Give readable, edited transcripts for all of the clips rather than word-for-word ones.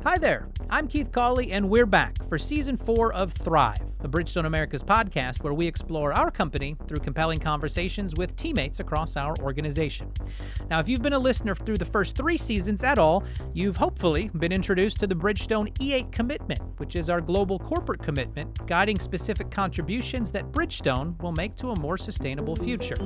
Hi there, I'm Keith Cawley, and we're back for Season 4 of Thrive, a Bridgestone Americas podcast where we explore our company through compelling conversations with teammates across our organization. Now, if you've been a listener through the first 3 seasons at all, you've hopefully been introduced to the Bridgestone E8 Commitment, which is our global corporate commitment guiding specific contributions that Bridgestone will make to a more sustainable future.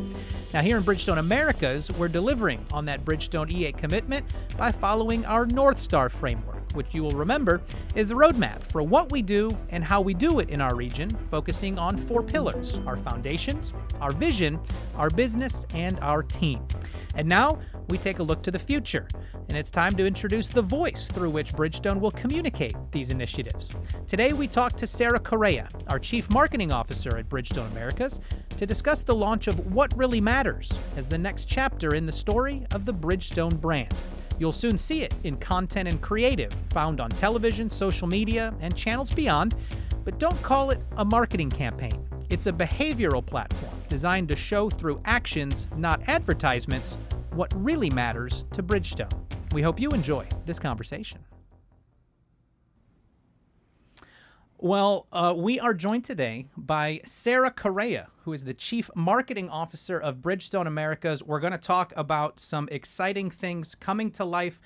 Now, here in Bridgestone Americas, we're delivering on that Bridgestone E8 Commitment by following our North Star framework, which you will remember is the roadmap for what we do and how we do it in our region, focusing on 4 pillars: our foundations, our vision, our business, and our team. And now we take a look to the future, and it's time to introduce the voice through which Bridgestone will communicate these initiatives. Today we talk to Sara Correa, our Chief Marketing Officer at Bridgestone Americas, to discuss the launch of What Really Matters as the next chapter in the story of the Bridgestone brand. You'll soon see it in content and creative found on television, social media, and channels beyond, but don't call it a marketing campaign. It's a behavioral platform designed to show through actions, not advertisements, what really matters to Bridgestone. We hope you enjoy this conversation. Well, we are joined today by Sara Correa, who is the Chief Marketing Officer of Bridgestone Americas. We're going to talk about some exciting things coming to life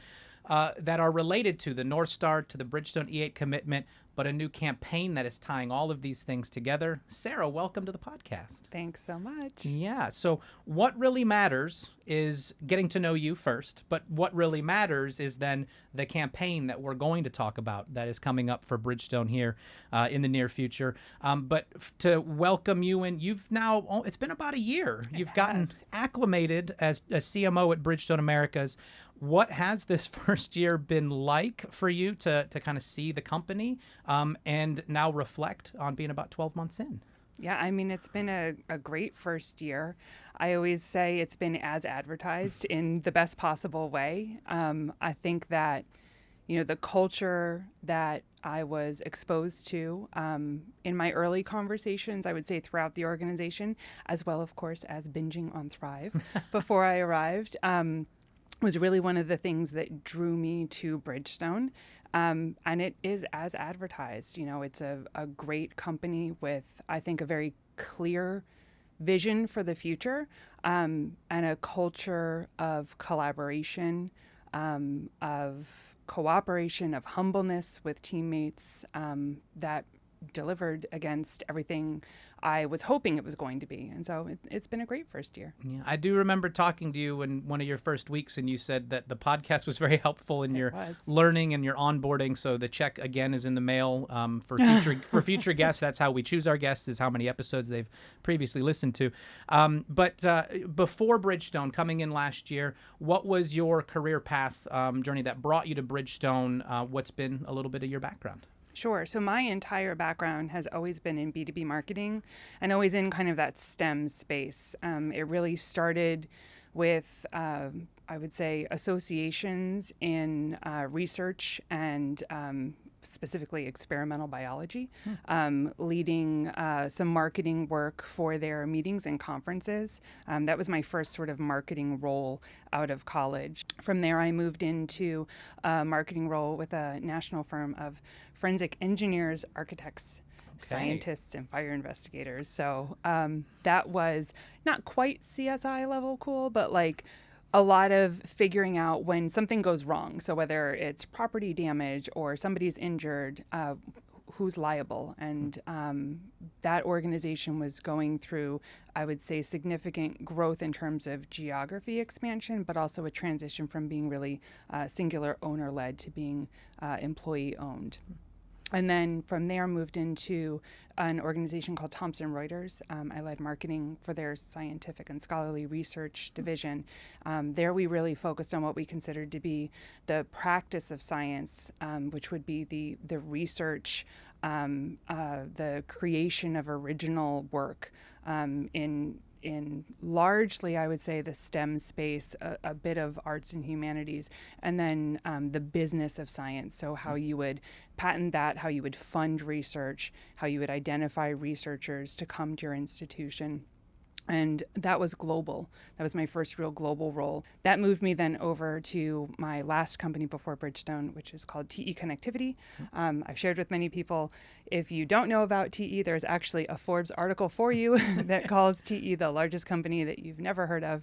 that are related to the North Star, to the Bridgestone E8 Commitment, but a new campaign that is tying all of these things together. Sara, welcome to the podcast. Thanks so much. Yeah, so what really matters is getting to know you first, but what really matters is then the campaign that we're going to talk about that is coming up for Bridgestone here in the near future. But to welcome you in, you've now, it's been about a year. You've gotten acclimated as a CMO at Bridgestone Americas. What has this first year been like for you to kind of see the company and now reflect on being about 12 months in? Yeah, I mean, it's been a great first year. I always say it's been as advertised in the best possible way. I think that, the culture that I was exposed to in my early conversations, I would say throughout the organization, as well, of course, as binging on Thrive before I arrived, was really one of the things that drew me to Bridgestone. And it is as advertised. It's a great company with, I think, a very clear vision for the future and a culture of collaboration, of cooperation, of humbleness with teammates that delivered against everything I was hoping it was going to be. And so it's been a great first year. Yeah, I do remember talking to you in one of your first weeks, and you said that the podcast was very helpful in your learning and your onboarding. So the check, again, is in the mail for future guests. That's how we choose our guests, is how many episodes they've previously listened to. But before Bridgestone, coming in last year, what was your career path journey that brought you to Bridgestone? What's been a little bit of your background? Sure. So my entire background has always been in B2B marketing and always in kind of that STEM space. It really started with, I would say, associations in research and specifically experimental biology, leading some marketing work for their meetings and conferences. That was my first sort of marketing role out of college. From there, I moved into a marketing role with a national firm of forensic engineers, architects, scientists, and fire investigators. So that was not quite CSI level cool, but like a lot of figuring out when something goes wrong. So whether it's property damage or somebody's injured, who's liable. And that organization was going through, I would say, significant growth in terms of geography expansion, but also a transition from being really singular owner-led to being employee-owned. And then from there, moved into an organization called Thomson Reuters. I led marketing for their scientific and scholarly research division. There we really focused on what we considered to be the practice of science, which would be the research, the creation of original work in largely, I would say, the STEM space, a bit of arts and humanities, and then the business of science. So how you would patent that, how you would fund research, how you would identify researchers to come to your institution. And that was global. That was my first real global role. That moved me then over to my last company before Bridgestone, which is called TE Connectivity. I've shared with many people, if you don't know about TE, there's actually a Forbes article for you that calls TE the largest company that you've never heard of.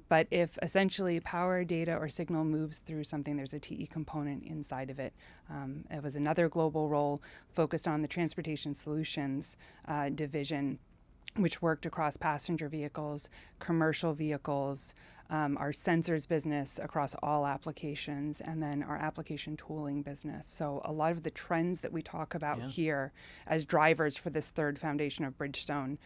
But if essentially power, data, or signal moves through something, there's a TE component inside of it. It was another global role focused on the Transportation Solutions division, which worked across passenger vehicles, commercial vehicles, our sensors business across all applications, and then our application tooling business. So a lot of the trends that we talk about here as drivers for this third foundation of Bridgestone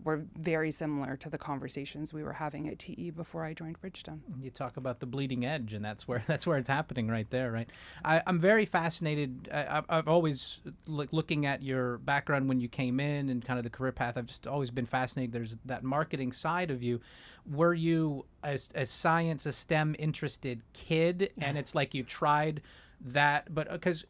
were very similar to the conversations we were having at TE before I joined Bridgestone. You talk about the bleeding edge, and that's where it's happening right there, right? I'm very fascinated. I've always, looking at your background when you came in and kind of the career path, I've just always been fascinated. There's that marketing side of you. Were you a science, a STEM interested kid, and it's like you tried that, but because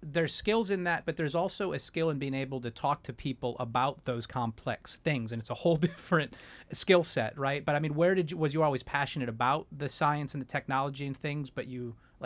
there's skills in that, but there's also a skill in being able to talk to people about those complex things, and it's a whole different skill set, right? But I mean, was you always passionate about the science and the technology and things, but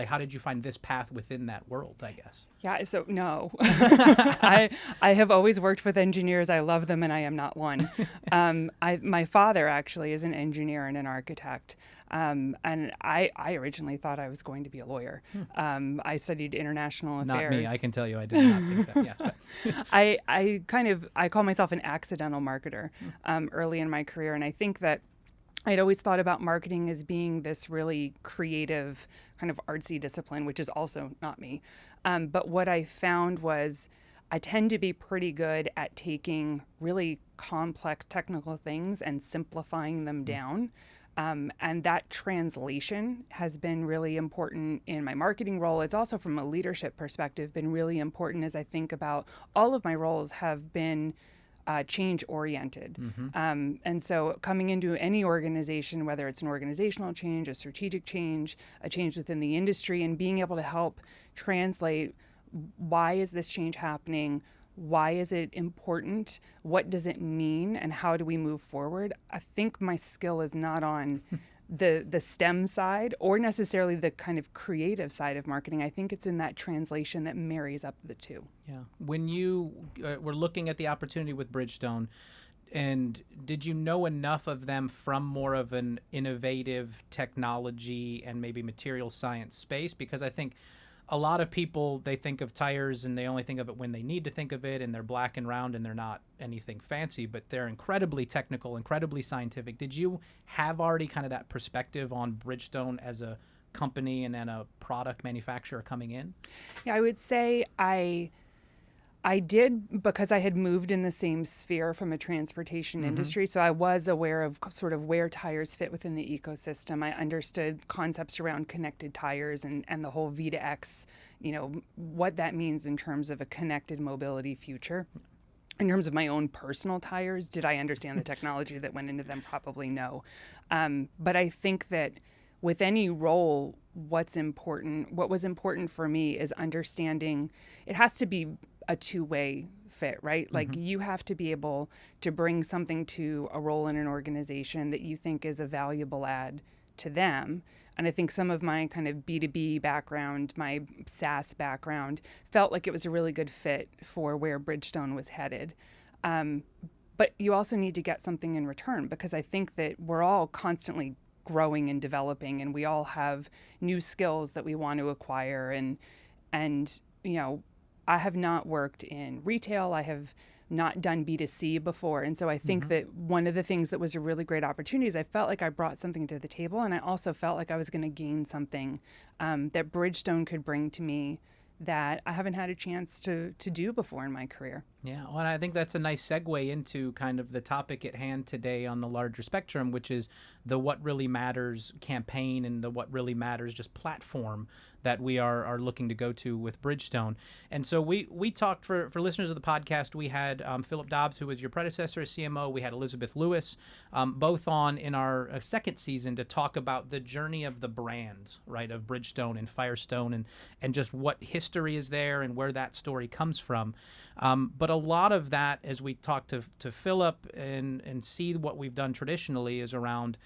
how did you find this path within that world, I guess? Yeah, so no. I have always worked with engineers. I love them, and I am not one. My father actually is an engineer and an architect. And I originally thought I was going to be a lawyer. I studied international affairs. Not me, I can tell you I did not think that, yes. But I call myself an accidental marketer early in my career, and I think that I'd always thought about marketing as being this really creative, kind of artsy discipline, which is also not me. But what I found was I tend to be pretty good at taking really complex technical things and simplifying them down. And that translation has been really important in my marketing role. It's also, from a leadership perspective, been really important as I think about all of my roles have been change oriented. And so coming into any organization, whether it's an organizational change, a strategic change, a change within the industry, and being able to help translate, why is this change happening? Why is it important? What does it mean? And how do we move forward? I think my skill is not on the STEM side or necessarily the kind of creative side of marketing. I think it's in that translation that marries up the two. Yeah. When you were looking at the opportunity with Bridgestone, and did you know enough of them from more of an innovative technology and maybe material science space? Because I think a lot of people, they think of tires and they only think of it when they need to think of it, and they're black and round and they're not anything fancy, but they're incredibly technical, incredibly scientific. Did you have already kind of that perspective on Bridgestone as a company and then a product manufacturer coming in? Yeah, I would say I did, because I had moved in the same sphere from a transportation industry. So I was aware of sort of where tires fit within the ecosystem. I understood concepts around connected tires and the whole V2X, what that means in terms of a connected mobility future. In terms of my own personal tires, did I understand the technology that went into them? Probably no. But I think that with any role, what was important for me is understanding it has to be a two-way fit, right? Like you have to be able to bring something to a role in an organization that you think is a valuable add to them. And I think some of my kind of B2B background, my SaaS background, felt like it was a really good fit for where Bridgestone was headed. But you also need to get something in return, because I think that we're all constantly growing and developing, and we all have new skills that we want to acquire. And I have not worked in retail. I have not done B2C before. And so I think that one of the things that was a really great opportunity is I felt like I brought something to the table, and I also felt like I was going to gain something that Bridgestone could bring to me that I haven't had a chance to do before in my career. Yeah, well, and I think that's a nice segue into kind of the topic at hand today on the larger spectrum, which is the What Really Matters campaign and the What Really Matters just platform that we are looking to go to with Bridgestone. And so we talked, for listeners of the podcast, we had Philip Dobbs, who was your predecessor as CMO. We had Elizabeth Lewis, both on in our second season to talk about the journey of the brands, right, of Bridgestone and Firestone and just what history is there and where that story comes from. But But a lot of that, as we talk to Philip and see what we've done traditionally, is around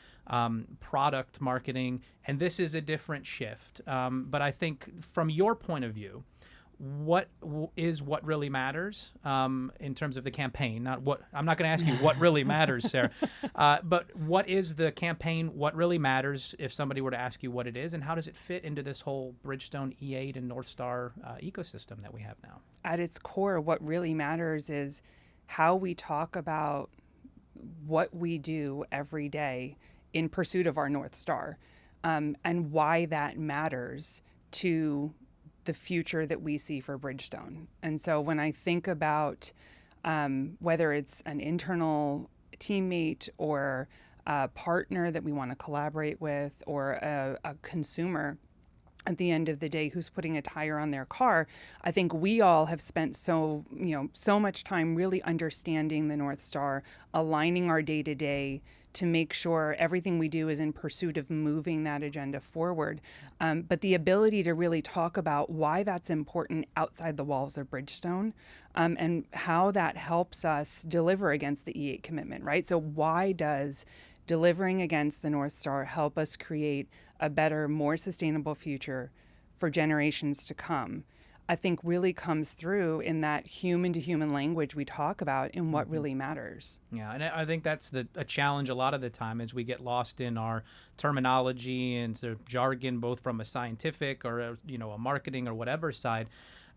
product marketing, and this is a different shift. But I think from your point of view, what really matters in terms of the campaign? Not what I'm not going to ask you what really matters, Sarah, but what is the campaign? What really matters if somebody were to ask you what it is, and how does it fit into this whole Bridgestone E8 and North Star ecosystem that we have now? At its core, what really matters is how we talk about what we do every day in pursuit of our North Star, and why that matters to the future that we see for Bridgestone. And so when I think about whether it's an internal teammate or a partner that we want to collaborate with, or a consumer at the end of the day who's putting a tire on their car, I think we all have spent so much time really understanding the North Star, aligning our day-to-day to make sure everything we do is in pursuit of moving that agenda forward. But the ability to really talk about why that's important outside the walls of Bridgestone, and how that helps us deliver against the E8 commitment, right? So why does delivering against the North Star help us create a better, more sustainable future for generations to come? I think really comes through in that human-to-human language we talk about in what really matters. Yeah, and I think that's a challenge a lot of the time, is we get lost in our terminology and sort of jargon, both from a scientific or a marketing or whatever side.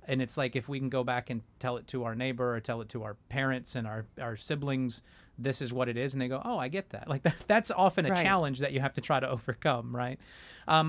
And it's like, if we can go back and tell it to our neighbor or tell it to our parents and our siblings, this is what it is, and they go, oh, I get that. Like that's often a challenge that you have to try to overcome, right?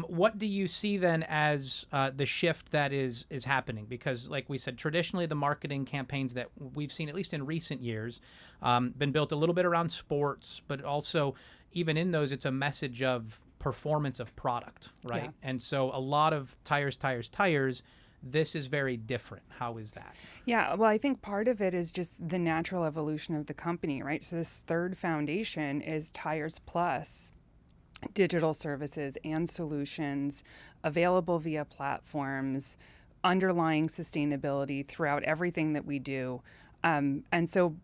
What do you see then as the shift that is happening? Because like we said, traditionally the marketing campaigns that we've seen, at least in recent years, been built a little bit around sports, but also even in those, it's a message of performance of product, right? Yeah. And so a lot of tires. This is very different. How is that? Yeah, well, I think part of it is just the natural evolution of the company, right? So this third foundation is Tires Plus, digital services and solutions available via platforms, underlying sustainability throughout everything that we do. And so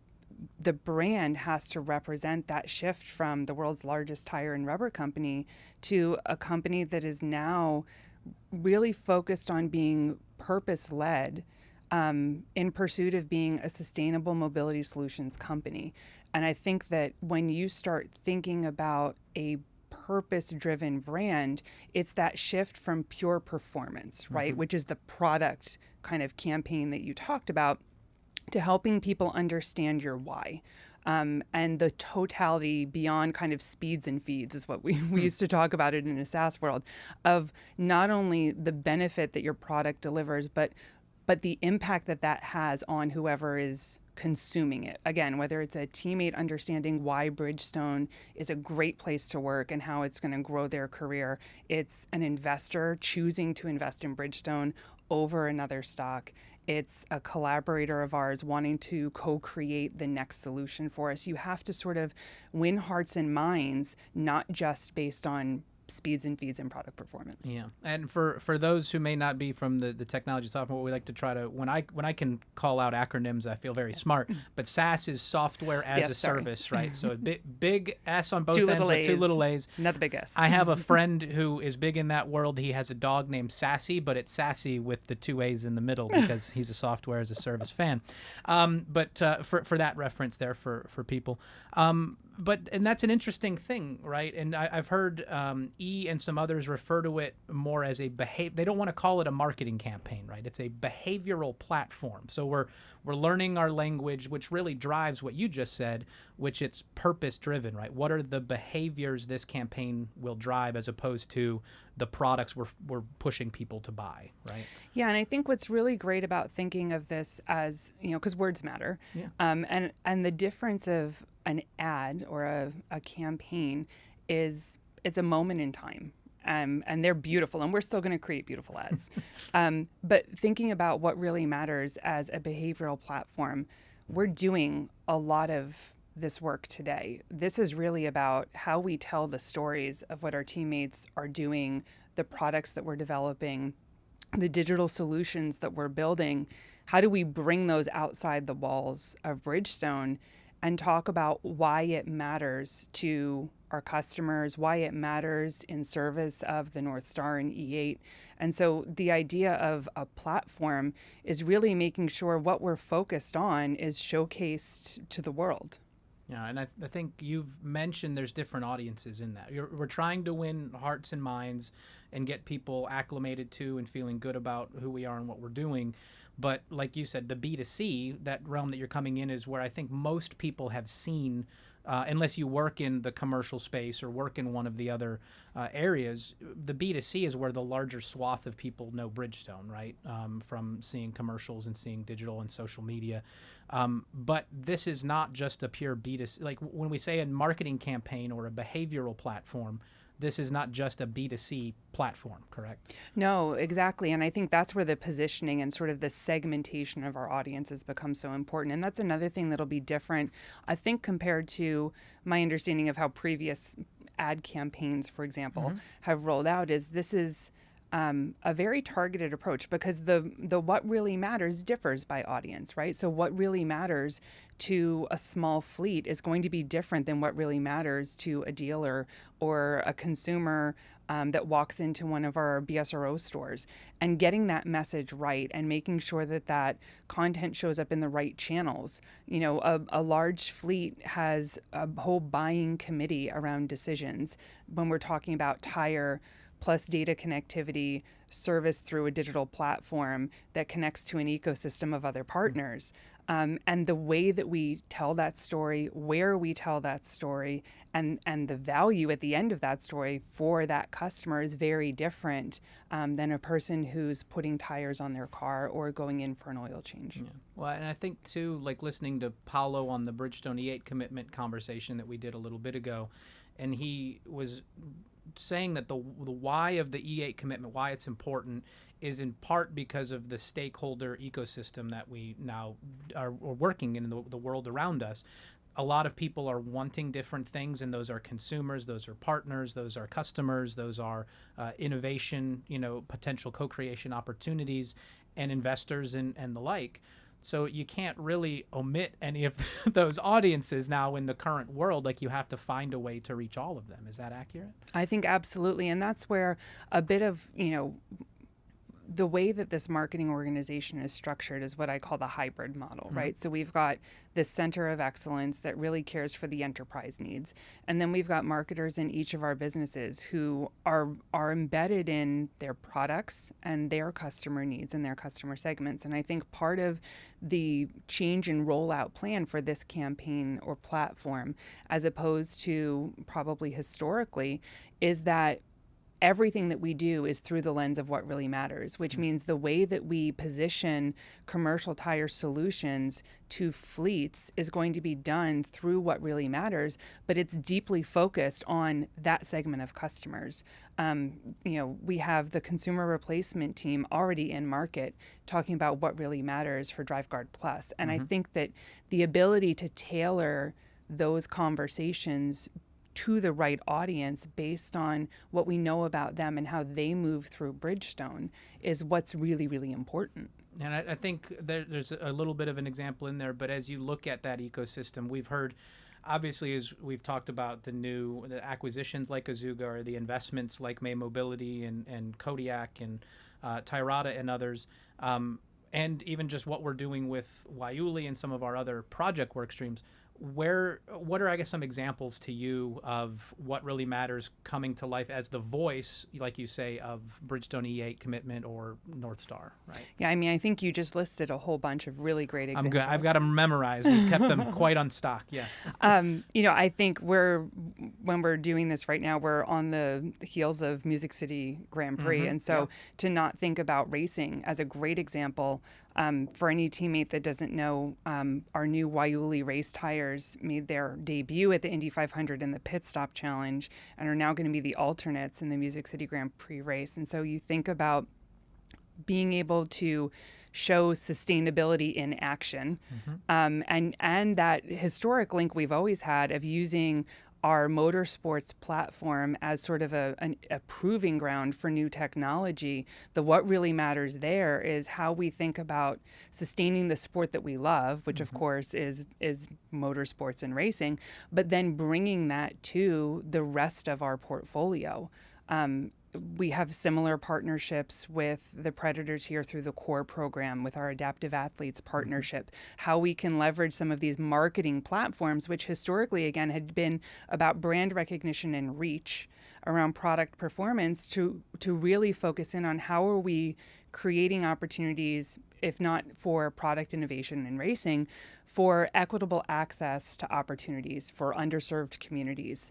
the brand has to represent that shift from the world's largest tire and rubber company to a company that is now really focused on being purpose-led, in pursuit of being a sustainable mobility solutions company. And I think that when you start thinking about a purpose-driven brand, it's that shift from pure performance, right? Which is the product kind of campaign that you talked about, to helping people understand your why. And the totality beyond kind of speeds and feeds is what we used to talk about it in a SaaS world, of not only the benefit that your product delivers, but the impact that has on whoever is consuming it. Again, whether it's a teammate understanding why Bridgestone is a great place to work and how it's going to grow their career. It's an investor choosing to invest in Bridgestone over another stock. It's a collaborator of ours wanting to co-create the next solution for us. You have to sort of win hearts and minds, not just based on speeds and feeds and product performance. Yeah, and for those who may not be from the technology software, we like to try to, when I can call out acronyms, I feel very smart. But SaaS is software as a service, right? So big S on both ends with two little A's. Another big S. I have a friend who is big in that world. He has a dog named Sassy, but it's Sassy with the two A's in the middle because he's a software as a service fan. But for that reference there for people. And that's an interesting thing, right? And I've heard E and some others refer to it more as a they don't want to call it a marketing campaign, right? It's a behavioral platform. So we're learning our language, which really drives what you just said, which it's purpose driven, right? What are the behaviors this campaign will drive as opposed to the products we're pushing people to buy, right? Yeah, and I think what's really great about thinking of this as, because words matter, and the difference of an ad or a campaign is it's a moment in time. And they're beautiful, and we're still going to create beautiful ads. But thinking about what really matters as a behavioral platform, we're doing a lot of this work today. This is really about how we tell the stories of what our teammates are doing, the products that we're developing, the digital solutions that we're building, how do we bring those outside the walls of Bridgestone and talk about why it matters to our customers, why it matters in service of the North Star and E8. And so the idea of a platform is really making sure what we're focused on is showcased to the world. Yeah, and I think you've mentioned there's different audiences in that. We're trying to win hearts and minds and get people acclimated to and feeling good about who we are and what we're doing. But like you said, the B2C, that realm that you're coming in, is where I think most people have seen, unless you work in the commercial space or work in one of the other areas, the B2C is where the larger swath of people know Bridgestone, right? From seeing commercials and seeing digital and social media. But this is not just a pure B2C. Like when we say a marketing campaign or a behavioral platform, this is not just a B2C platform, correct? No, exactly. And I think that's where the positioning and sort of the segmentation of our audiences becomes so important. And that's another thing that'll be different, I think, compared to my understanding of how previous ad campaigns, for example, have rolled out, is this is a very targeted approach, because the what really matters differs by audience, right? So what really matters to a small fleet is going to be different than what really matters to a dealer or a consumer that walks into one of our BSRO stores. And getting that message right and making sure that that content shows up in the right channels. You know, a large fleet has a whole buying committee around decisions when we're talking about tire plus data connectivity, service through a digital platform that connects to an ecosystem of other partners. And the way that we tell that story, where we tell that story, and the value at the end of that story for that customer is very different than a person who's putting tires on their car or going in for an oil change. Yeah. Well, and I think too, like listening to Paulo on the Bridgestone E8 Commitment conversation that we did a little bit ago, and he was saying that the why of the E8 commitment, why it's important, is in part because of the stakeholder ecosystem that we now are working in the world around us. A lot of people are wanting different things, and those are consumers, those are partners, those are customers, those are innovation, potential co-creation opportunities, and investors and the like. So you can't really omit any of those audiences now in the current world. Like, you have to find a way to reach all of them. Is that accurate? I think absolutely. And that's where a bit of, the way that this marketing organization is structured is what I call the hybrid model, right? So we've got this center of excellence that really cares for the enterprise needs. And then we've got marketers in each of our businesses who are embedded in their products and their customer needs and their customer segments. And I think part of the change and rollout plan for this campaign or platform, as opposed to probably historically, is that everything that we do is through the lens of what really matters, which means the way that we position commercial tire solutions to fleets is going to be done through what really matters, but it's deeply focused on that segment of customers. We have the consumer replacement team already in market talking about what really matters for DriveGuard Plus. And I think that the ability to tailor those conversations to the right audience based on what we know about them and how they move through Bridgestone is what's really, really important. And I think there's a little bit of an example in there, but as you look at that ecosystem, we've heard, obviously, as we've talked about the acquisitions like Azuga, or the investments like May Mobility and Kodiak and Tyrata and others, and even just what we're doing with Waiuli and some of our other project work streams. What are, I guess, some examples to you of what really matters coming to life as the voice, like you say, of Bridgestone E8 Commitment or North Star, right? Yeah, I mean, I think you just listed a whole bunch of really great examples. I'm good. I've got them memorized. We've kept them quite on stock, yes. I think when we're doing this right now, we're on the heels of Music City Grand Prix. And so to not think about racing as a great example, for any teammate that doesn't know, our new Waiuli race tires made their debut at the Indy 500 in the Pit Stop Challenge and are now going to be the alternates in the Music City Grand Prix race. And so you think about being able to show sustainability in action, and that historic link we've always had of using our motorsports platform as sort of a proving ground for new technology. What really matters there is how we think about sustaining the sport that we love, which of course is motorsports and racing, but then bringing that to the rest of our portfolio. We have similar partnerships with the Predators here through the CORE program, with our Adaptive Athletes partnership, how we can leverage some of these marketing platforms, which historically, again, had been about brand recognition and reach around product performance, to really focus in on how are we creating opportunities, if not for product innovation in racing, for equitable access to opportunities for underserved communities,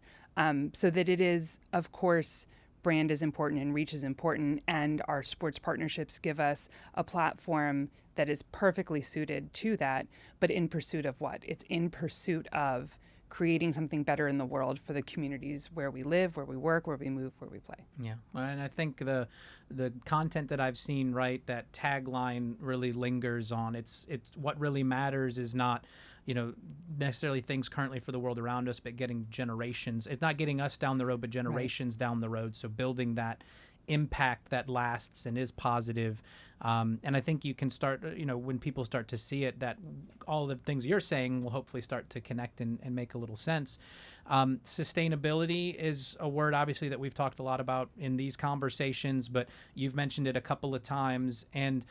so that it is, of course, brand is important and reach is important, and our sports partnerships give us a platform that is perfectly suited to that. But in pursuit of what? It's in pursuit of creating something better in the world for the communities where we live, where we work, where we move, where we play. Yeah, and I think the content that I've seen, right, that tagline really lingers on. It's what really matters is not, necessarily things currently for the world around us, but getting generations. It's not getting us down the road, but generations down the road. So building that impact that lasts and is positive. And I think you can start, when people start to see it, that all the things you're saying will hopefully start to connect and make a little sense. Sustainability is a word, obviously, that we've talked a lot about in these conversations, but you've mentioned it a couple of times. And,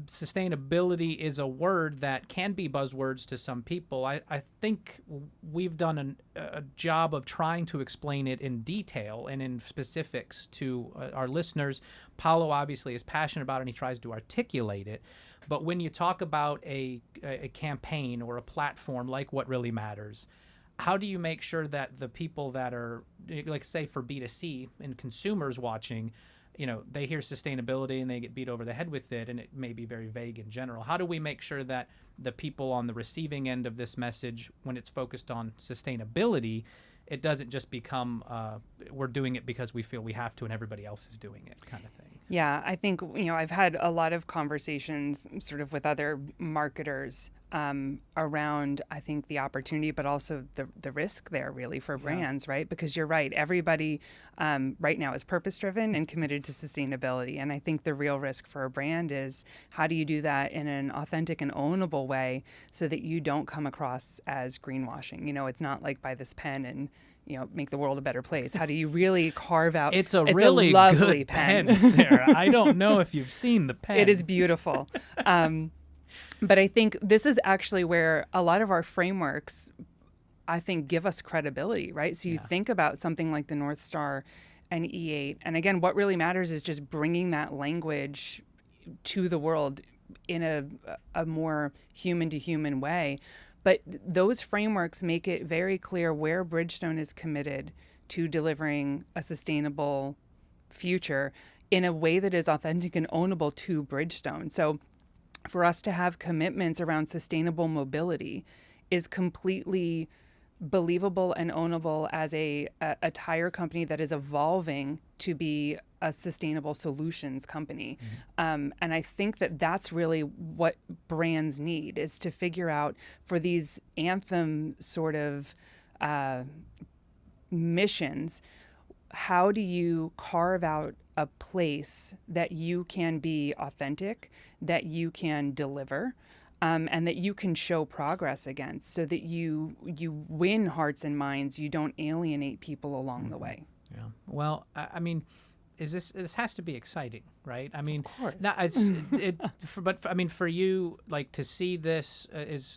sustainability is a word that can be buzzwords to some people. I think we've done a job of trying to explain it in detail and in specifics to our listeners. Paulo obviously is passionate about it and he tries to articulate it. But when you talk about a campaign or a platform like What Really Matters, how do you make sure that the people that are, like say for B2C and consumers watching, they hear sustainability and they get beat over the head with it, and it may be very vague in general. How do we make sure that the people on the receiving end of this message, when it's focused on sustainability, it doesn't just become we're doing it because we feel we have to and everybody else is doing it kind of thing? Yeah, I think, I've had a lot of conversations sort of with other marketers around, I think, the opportunity, but also the risk there really for brands, right? Because you're right. Everybody right now is purpose-driven and committed to sustainability. And I think the real risk for a brand is how do you do that in an authentic and ownable way so that you don't come across as greenwashing? It's not like buy this pen and make the world a better place. How do you really carve out? It's a really lovely good pen, Sarah. I don't know if you've seen the pen. It is beautiful. But I think this is actually where a lot of our frameworks, I think, give us credibility, right? So you think about something like the North Star and E8. And again, what really matters is just bringing that language to the world in a more human-to-human way. But those frameworks make it very clear where Bridgestone is committed to delivering a sustainable future in a way that is authentic and ownable to Bridgestone. So for us to have commitments around sustainable mobility is completely believable and ownable as a tire company that is evolving to be a sustainable solutions company. And I think that that's really what brands need, is to figure out for these anthem sort of missions, how do you carve out a place that you can be authentic, that you can deliver, and that you can show progress against, so that you win hearts and minds, you don't alienate people along the way. Yeah. Well, I mean, this has to be exciting, right? I mean, of course. But for you, like, to see this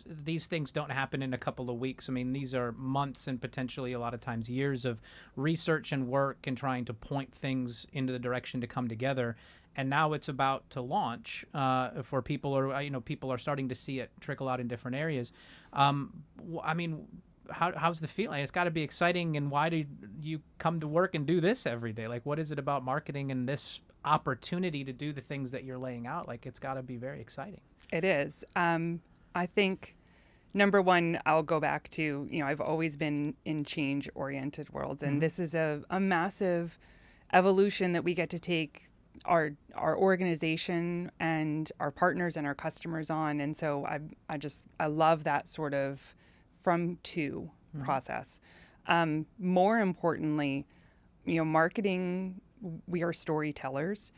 these things don't happen in a couple of weeks. I mean, these are months and potentially a lot of times years of research and work and trying to point things into the direction to come together. And now it's about to launch for people, or people are starting to see it trickle out in different areas. I mean, how's the feeling? It's got to be exciting. And why do you come to work and do this every day? Like, what is it about marketing and this opportunity to do the things that you're laying out? Like, it's got to be very exciting. It is. I think, number one, I'll go back to, I've always been in change-oriented worlds, and this is a massive evolution that we get to take our organization and our partners and our customers on. And so I love that sort of from to process. More importantly, marketing, we are storytellers,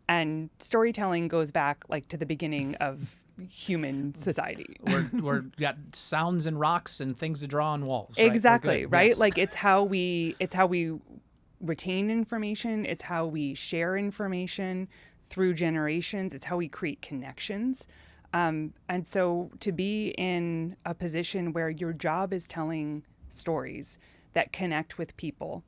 and storytelling goes back like to the beginning of human society. We're got sounds and rocks and things to draw on walls. Exactly, right? Yes. Like it's how we retain information. It's how we share information through generations. It's how we create connections. And so to be in a position where your job is telling stories that connect with people,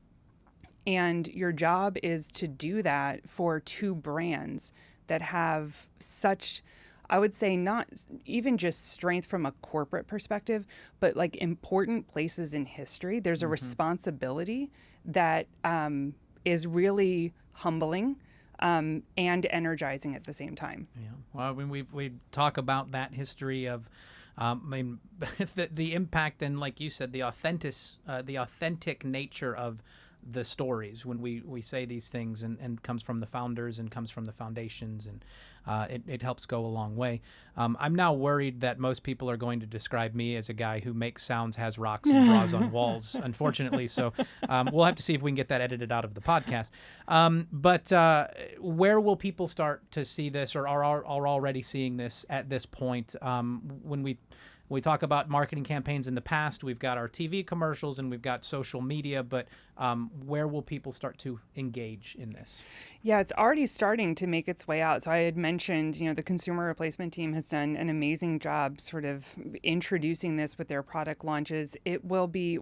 and your job is to do that for two brands that have such, I would say, not even just strength from a corporate perspective, but like important places in history. There's a responsibility that is really humbling and energizing at the same time. Yeah. Well, when we talk about that history of, the impact and, like you said, the authentic nature of the stories when we say these things, and comes from the founders and comes from the foundations, and it helps go a long way. I'm now worried that most people are going to describe me as a guy who makes sounds, has rocks, and draws on walls, unfortunately. So we'll have to see if we can get that edited out of the podcast. But where will people start to see this, or are already seeing this at this point? When we talk about marketing campaigns in the past, we've got our TV commercials and we've got social media, but where will people start to engage in this? Yeah, it's already starting to make its way out. So I had mentioned, the consumer replacement team has done an amazing job sort of introducing this with their product launches. It will be,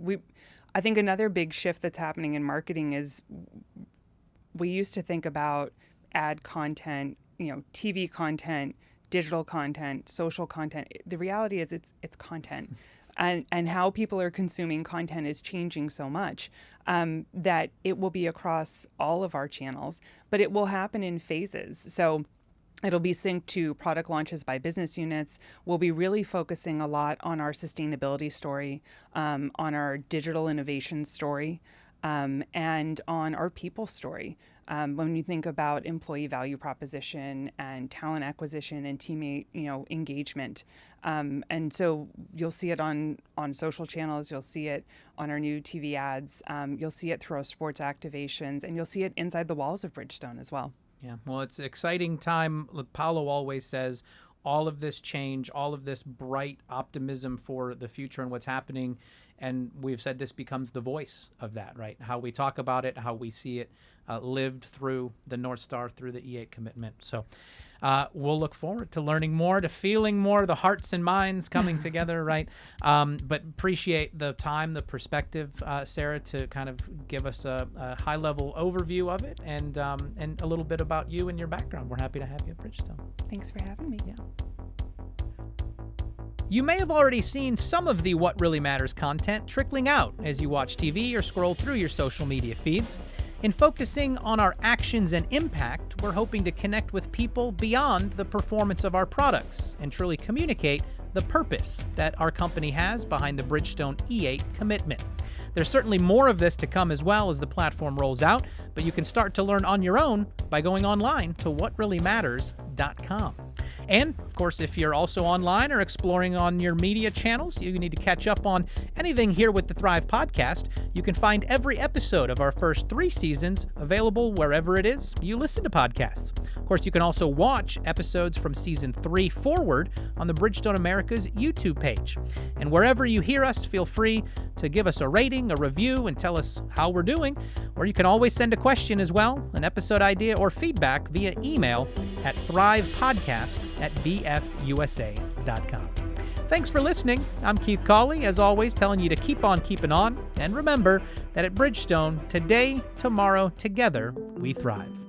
I think another big shift that's happening in marketing is we used to think about ad content, TV content, digital content, social content. The reality is it's content. And how people are consuming content is changing so much that it will be across all of our channels, but it will happen in phases. So it'll be synced to product launches by business units. We'll be really focusing a lot on our sustainability story, on our digital innovation story, and on our people story. When you think about employee value proposition and talent acquisition and teammate, engagement. And so you'll see it on social channels, you'll see it on our new TV ads, you'll see it through our sports activations, and you'll see it inside the walls of Bridgestone as well. Yeah, well, it's an exciting time. Paolo always says all of this change, all of this bright optimism for the future and what's happening. And we've said this becomes the voice of that, right? How we talk about it, how we see it lived through the North Star, through the E8 commitment. So we'll look forward to learning more, to feeling more, the hearts and minds coming together, right? But appreciate the time, the perspective, Sara, to kind of give us a high-level overview of it and a little bit about you and your background. We're happy to have you at Bridgestone. Thanks for having me. Yeah. You may have already seen some of the What Really Matters content trickling out as you watch TV or scroll through your social media feeds. In focusing on our actions and impact, we're hoping to connect with people beyond the performance of our products and truly communicate the purpose that our company has behind the Bridgestone E8 commitment. There's certainly more of this to come as well as the platform rolls out, but you can start to learn on your own by going online to whatreallymatters.com. And, of course, if you're also online or exploring on your media channels, you need to catch up on anything here with the Thrive podcast. You can find every episode of our first 3 seasons available wherever it is you listen to podcasts. Of course, you can also watch episodes from Season 3 forward on the Bridgestone Americas YouTube page. And wherever you hear us, feel free to give us a rating, a review, and tell us how we're doing. Or you can always send a question as well, an episode idea, or feedback via email at thrivepodcast@bfusa.com. Thanks for listening. I'm Keith Cawley, as always, telling you to keep on keeping on. And remember that at Bridgestone, today, tomorrow, together, we thrive.